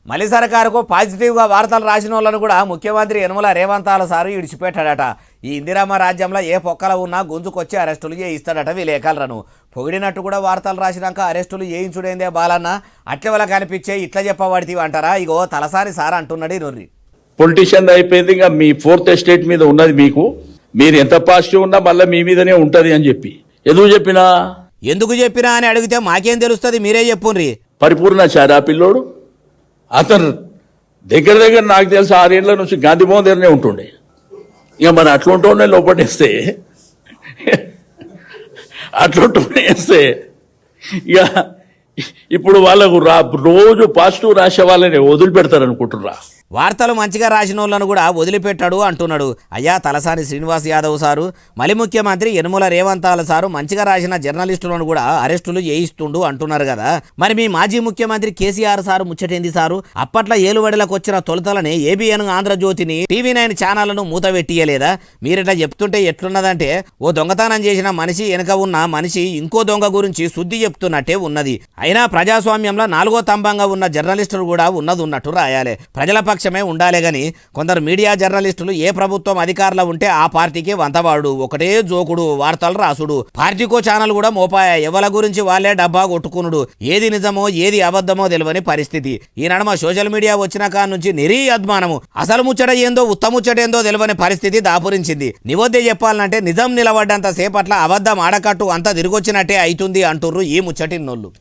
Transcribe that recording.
మళ్ళీ సర్కారుకు పాజిటివ్గా వార్తలు రాసిన వాళ్ళను కూడా ముఖ్యమంత్రి యనమల రేవంతాల సారు ఇడిచిపెట్టాడట. ఈ ఇందిరమ్మ రాజ్యంలో ఏ పొక్కల ఉన్నా గుంజుకొచ్చి అరెస్టులు చేయిస్తాడట విలేకరులను. పొగిడినట్టు కూడా వార్తలు రాసినాక అరెస్టులు చేయించుడేందే బాలన్న, అట్లే వాళ్ళకి కనిపించే ఇట్లా చెప్పబడితే అంటారా? ఇగో తలసాని సార్ అంటున్నాడు నొర్రి. పొలిటీషియన్ అయిపోయింది, ఇంకా మీ ఫోర్త్ ఎస్టేట్ మీద ఉన్నది మీకు. మీరు ఎంత పాజిటివ్ ఉన్నా మళ్ళీ మీ మీదనే ఉంటది అని చెప్పి ఎందుకు చెప్పినా అని అడిగితే మాకేం తెలుస్తుంది, మీరే చెప్పుండ్రి. పరిపూర్ణాచారి ఆ పిల్లోడు, అతను దగ్గర నాకు తెలిసి 6 ఏళ్ల నుంచి గాంధీ భవన్ దగ్గరనే ఉంటుండే. ఇక మరి అట్లుంటూనే లోపటేస్తే ఇక ఇప్పుడు వాళ్ళకు రోజు పాజిటివ్ రాసే వాళ్ళని వదిలిపెడతారు అనుకుంటున్నా. వార్తలు మంచిగా రాసిన వాళ్ళను కూడా వదిలిపెట్టాడు అంటున్నాడు. అయ్యా తలసాని శ్రీనివాస్ యాదవ్ సారు, మళ్ళీ ముఖ్యమంత్రి యనమల రేవంతాల సారు మంచిగా రాసిన జర్నలిస్టులను కూడా అరెస్టులు చేయిస్తుండు అంటున్నారు కదా. మరి మీ మాజీ ముఖ్యమంత్రి కేసీఆర్ సారు ముచ్చటేంది సారు? అప్పట్లో ఏలుబడిలకు వచ్చిన తొలతలని ఏబిఎన్ ఆంధ్రజ్యోతిని, టీవీ9 ఛానళ్లను మూత పెట్టియలేదా? మీరిట్లా చెప్తుంటే ఎట్లున్నదంటే ఓ దొంగతనం చేసిన మనిషి వెనక ఉన్న మనిషి ఇంకో దొంగ గురించి శుద్ధి చెప్తున్నట్టే ఉన్నది. అయినా ప్రజాస్వామ్యంలో 4వ స్తంభంగా ఉన్న జర్నలిస్టులు కూడా ఉన్నట్టు రాయాలి. ప్రజల పక్షమే ఉండాలే గాని కొందరు మీడియా జర్నలిస్టులు ఏ ప్రభుత్వం అధికారంలో ఉంటే ఆ పార్టీకి వంతవాడు, ఒకటే జోకుడు, వార్తలు రాసుడు, పార్టీకో ఛానల్ కూడా మోపాయ, ఎవల గురించి వాళ్ళే డబ్బా కొట్టుకునుడు, ఏది నిజమో ఏది అబద్ధమో తెలియని పరిస్థితి. ఈ నడమ సోషల్ మీడియా వచ్చిన కాడ నుంచి నిరీ అద్మానము, అసలు ముచ్చట ఏందో ఉత్తముచ్చటేందో తెలియని పరిస్థితి దాపురించింది. నివద్దే చెప్పాలంటే నిజం నిలబడ్డంత సేపట్ల అబద్ధం ఆడకట్టు అంతా తిరిగొచ్చినట్టే అవుతుంది అంటుర్రు ఈ ముచ్చటిన్నోళ్ళు.